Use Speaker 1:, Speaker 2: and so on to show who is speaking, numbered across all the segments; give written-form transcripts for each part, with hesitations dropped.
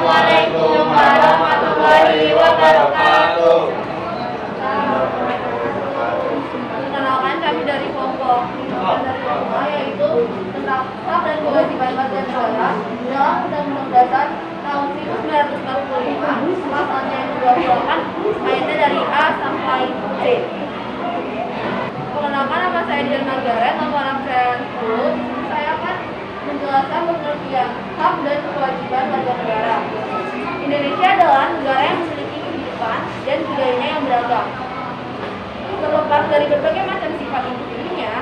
Speaker 1: Assalamualaikum warahmatullahi wabarakatuh.
Speaker 2: Perkenalkan kami dari kelompok yaitu tentang hak dan kewajiban warga negara dalam Undang-Undang Dasar tahun 1945 pasalnya yang 28 ayatnya dari A sampai C. Perkenalkan, nama saya Dian Margaret, nomor anak saya 10. Saya akan menjelaskan pengertian hak dan kewajiban warga negara. Indonesia adalah negara yang memiliki kehidupan dan budayanya yang beragam. Terlepas dari berbagai macam sifat individunya,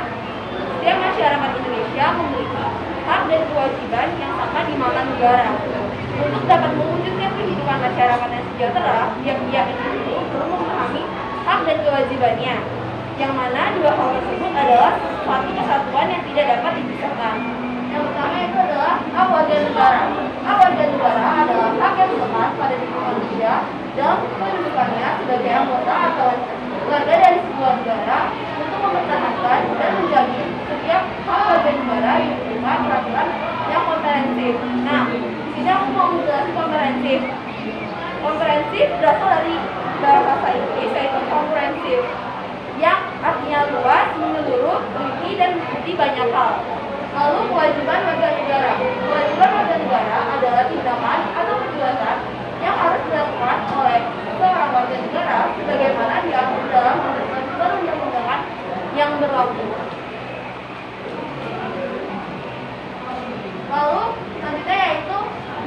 Speaker 2: setiap masyarakat Indonesia memiliki hak dan kewajiban yang sama di mata negara. Untuk dapat mewujudkan kehidupan masyarakat yang sejahtera, tiap-tiap individu perlu memahami hak dan kewajibannya, yang mana dua hal tersebut adalah suatu kesatuan yang tidak dapat dipisahkan. Yang pertama itu adalah hak warga negara. Hak warga negara adalah hak yang melekat pada diri manusia dalam kehidupannya sebagai anggota atau warga dari sebuah negara untuk mempertahankan dan menjaga setiap hak warga negara yang berupa peraturan yang komprehensif. Nah, di sini aku mau menjelaskan komprehensif. Komprehensif berasal dari bahasa Inggris yaitu komprehensif, yang artinya luas, menyeluruh, meliputi dan meliputi banyak hal. Lalu kewajiban warga negara. Kewajiban warga negara adalah tindakan atau perbuatan yang harus dilakukan oleh seorang warga negara sebagaimana diatur dalam perundang-undangan yang berlaku. Lalu selanjutnya yaitu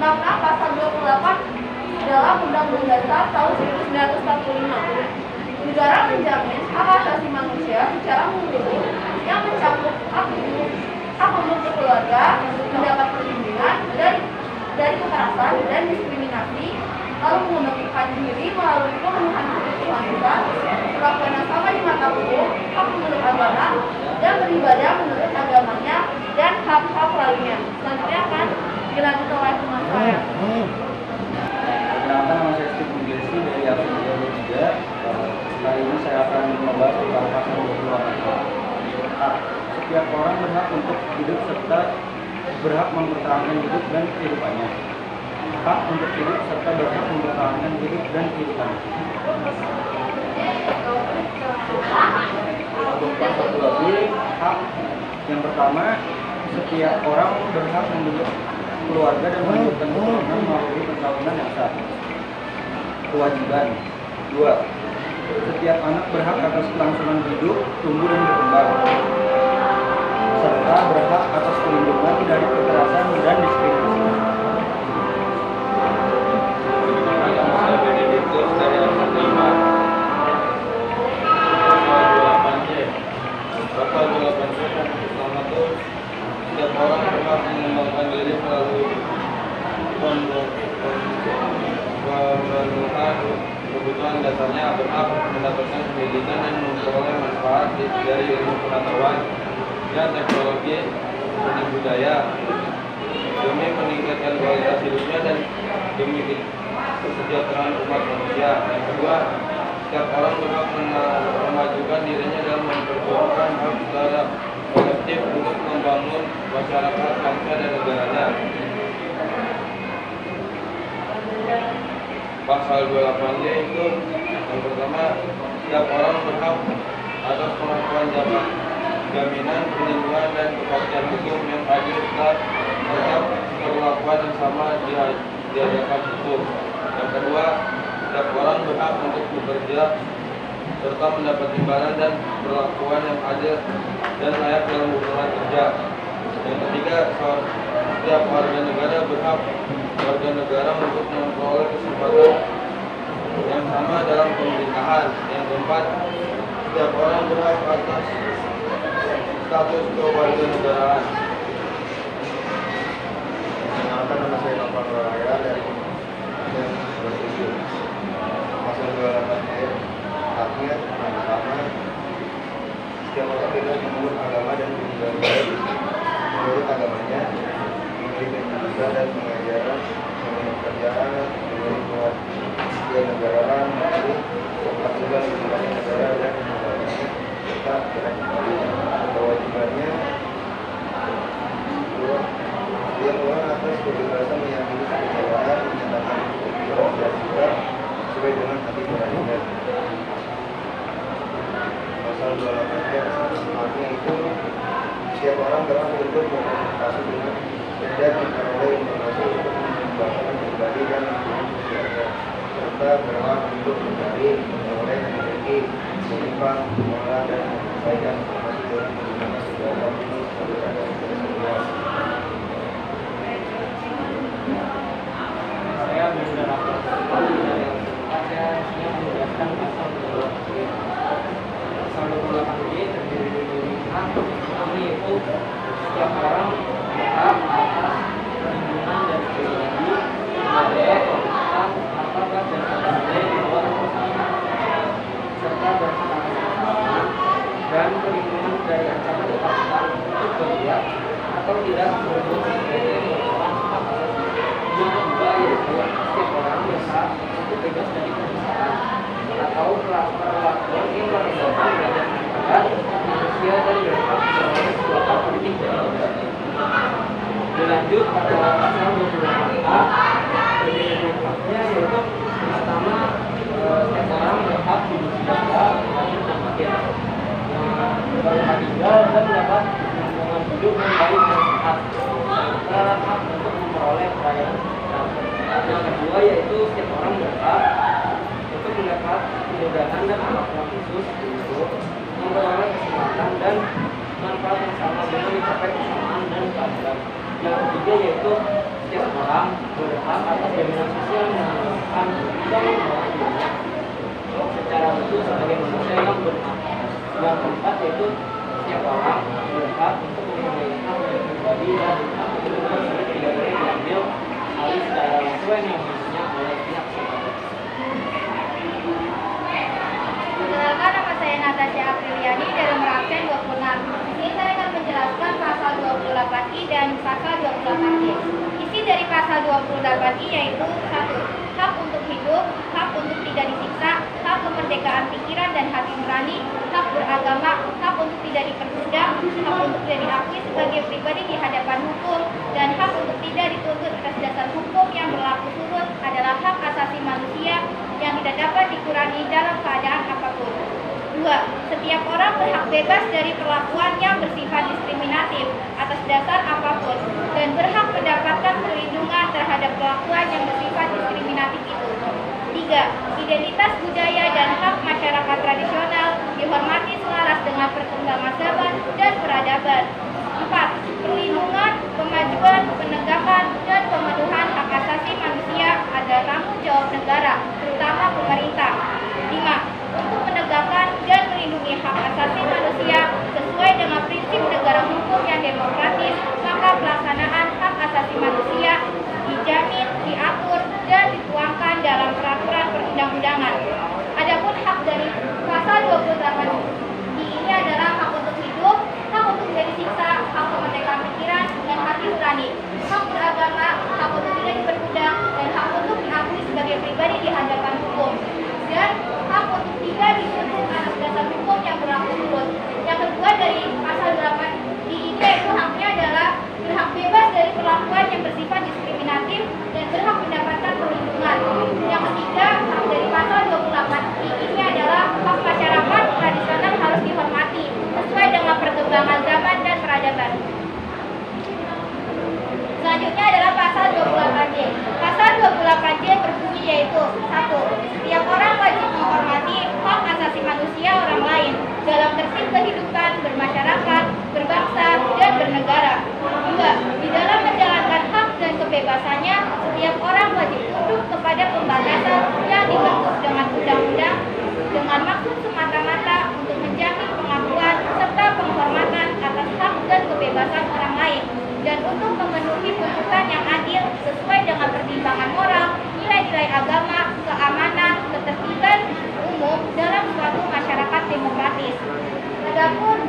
Speaker 2: makna pasal 28 dalam Undang-Undang Dasar tahun 1945. Negara menjamin hak asasi manusia secara menyeluruh yang mencakup hak untuk berkeluarga, mendapat perlindungan dari kekerasan dan diskriminasi, lalu mengembangkan diri melalui pemenuhan kebutuhan dasar, perlakuan yang sama di mata hukum, hak menurut agama, dan beribadah menurut agamanya, dan hak-hak lainnya. Selanjutnya akan dilanjut oleh teman saya.
Speaker 3: Perkenalkan, nama saya Steve Mugesi dari Absen 23. Kali ini saya akan membahas tentang pasal 28. Setiap orang berhak untuk hidup serta berhak mempertahankan hidup dan kehidupannya. Hak untuk hidup serta berhak mempertahankan hidup dan kehidupannya. Untuk pasal 2 hak yang pertama, setiap orang berhak membentuk keluarga dan melanjutkan keturunan melalui perkawinan yang sah. Kewajiban 2. Setiap anak berhak atas kelangsungan hidup, tumbuh dan berkembang, serta berhak atas perlindungan dari kekerasan dan diskriminasi.
Speaker 1: Saya Benediktus dari Absen 5. Pasal 28C yang pertama itu setiap orang berhak mengembangkan diri melalui pemenuhan kebutuhan dasarnya, berhak mendapatkan pendidikan dan memperoleh manfaat dari ilmu pengetahuan dan teknologi seni budaya demi meningkatkan kualitas hidupnya dan demi kesejahteraan umat manusia. Yang kedua, setiap orang berhak memajukan dirinya dalam memperjuangkan hak secara kolektif untuk membangun masyarakat, bangsa dan negaranya. Pasal 28D itu yang pertama, setiap orang berhak atas pengakuan jaminan, perlindungan dan kepastian hukum yang adil serta perlakuan yang sama di hadapan hukum. Yang kedua, setiap orang berhak untuk bekerja serta mendapat imbalan dan perlakuan yang adil dan layak dalam hubungan kerja. Yang ketiga, setiap warga negara berhak warga negara untuk memperoleh kesempatan yang sama dalam pemerintahan. Yang keempat, setiap orang berhak atas status kewarganegaraan.
Speaker 4: Perkenalkan, nama saya Nova Raya dari Absen 27. Pasal 28D haknya yang pertama, setiap orang bebas menurut agama dan kehidupan baik menurut agamanya, memiliki pendidikan dan pengajaran, memiliki pekerjaan, memiliki kewarganegaraan, serta juga memiliki negara dan negaranya, serta kewajibannya untuk berkomunikasi dengan dan memperoleh informasi untuk mengembangkan pribadi dan lingkungan sosialnya, serta berhak untuk mencari, memperoleh, memiliki, menyimpan, mengolah dan menyampaikan informasi dengan menggunakan segala bentuk saluran dan sosial.
Speaker 3: Saya Bunda Rafael saya siap menjelaskan pasal 28B terdiri dari hak pertama yaitu setiap orang berhak atas perlindungan dan pribadi dari pemerintah, martabat dan harga nilai di luar perusahaan, serta berhak atas keselamatan dan perlindungan dari ancaman ketakutan untuk berbuat atau tidak berbuat sesuatu yang merupakan hak asasi. Yang kedua yaitu setiap orang berhak untuk bebas dari perusahaan atau perlakuan yang merendahkan derajat masyarakat, manusia dan berhak memperoleh suatu politik dari negara. Dilanjut pada pasal 28A terdiri haknya yaitu pertama setiap orang berhak hidup sejahtera, adil dan adil. Yang ketiga dan mendapat lingkungan hidup yang baik dan sehat, serta hak untuk memperoleh perayaan sosial. Yang kedua yaitu setiap orang berhak untuk mendapat kemudahan dan perlakuan khusus untuk memperoleh kesempatan dan manfaat yang sama dengan mencapai kesamaan dan keadilan. Yang ketiga yaitu setiap orang berhak atas jaminan sosial yang merupakan dan membawa dirinya secara utuh sebagai manusia yang berhak. Yang keempat yaitu setiap orang berhak untuk memiliki hak yang pribadi dan hak untuk tidak boleh diambil alih secara langsung yang dimilikinya oleh pihak sebagai.
Speaker 2: Perkenalkan, nama saya Natasha Apriliani dari Meraksen 26. Di sini saya akan menjelaskan pasal 28I dan pasal 28J. Isi dari pasal 28I yaitu 1. Hak untuk hidup, hak untuk tidak disiksa, hak kemerdekaan pikiran dan hati nurani, hak beragama, hak untuk tidak diperbudak, hak untuk tidak diakui sebagai pribadi di hadapan hukum, dan hak untuk tidak dituntut atas dasar hukum yang berlaku surut adalah hak asasi manusia yang tidak dapat dikurangi dalam keadaan apapun. 2. Setiap orang berhak bebas dari perlakuan yang bersifat diskriminatif atas dasar apapun dan berhak mendapatkan perlindungan terhadap perlakuan yang bersifat diskriminatif itu. 3. Identitas budaya dan hak masyarakat tradisional dihormati selaras dengan perkembangan zaman dan peradaban. 4. Perlindungan, kemajuan, penegakan, dan pemenuhan hak asasi manusia adalah tanggung jawab negara, terutama pemerintah. 5. Untuk menegakkan dan melindungi hak asasi manusia sesuai dengan prinsip negara hukum yang demokratis, maka pelaksanaan hak asasi manusia dijamin, diatur, dan dituangkan dalam peraturan perundang-undangan. Adapun hak dari pasal 28 ini adalah hak untuk hidup, hak untuk tidak disiksa, hak kemerdekaan pikiran dan hati nurani, hak beragama, hak untuk tidak diperbudak, dan hak untuk diakui sebagai pribadi di hadapan hukum, dan hak untuk tidak dituntut atas dasar hukum yang berlaku surut. Yang kedua dari pasal 8 di ini yaitu haknya adalah berhak bebas dari perlakuan yang bersifat diskriminatif dan berhak mendapatkan perlindungan. Yang ketiga, hak dari pasal 28 ini adalah hak masyarakat tradisional harus dihormati sesuai dengan perkembangan zaman dan peradaban. Selanjutnya adalah pasal 28J. Pasal 28J berbunyi yaitu 1. Setiap orang wajib menghormati hak asasi manusia orang lain dalam tertib kehidupan, bermasyarakat, berbangsa, dan bernegara. 2. Di dalam menjalankan hak dan kebebasannya, setiap orang wajib tunduk kepada pembatasan yang dibentuk dengan undang-undang dengan maksud semata-mata untuk menjamin pengakuan serta penghormatan atas hak dan kebebasan orang lain, dan untuk memenuhi tuntutan yang adil sesuai dengan pertimbangan moral, nilai-nilai agama, keamanan, ketertiban umum dalam suatu masyarakat demokratis. Adapun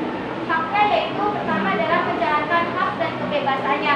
Speaker 2: haknya yaitu pertama adalah menjalankan hak dan kebebasannya.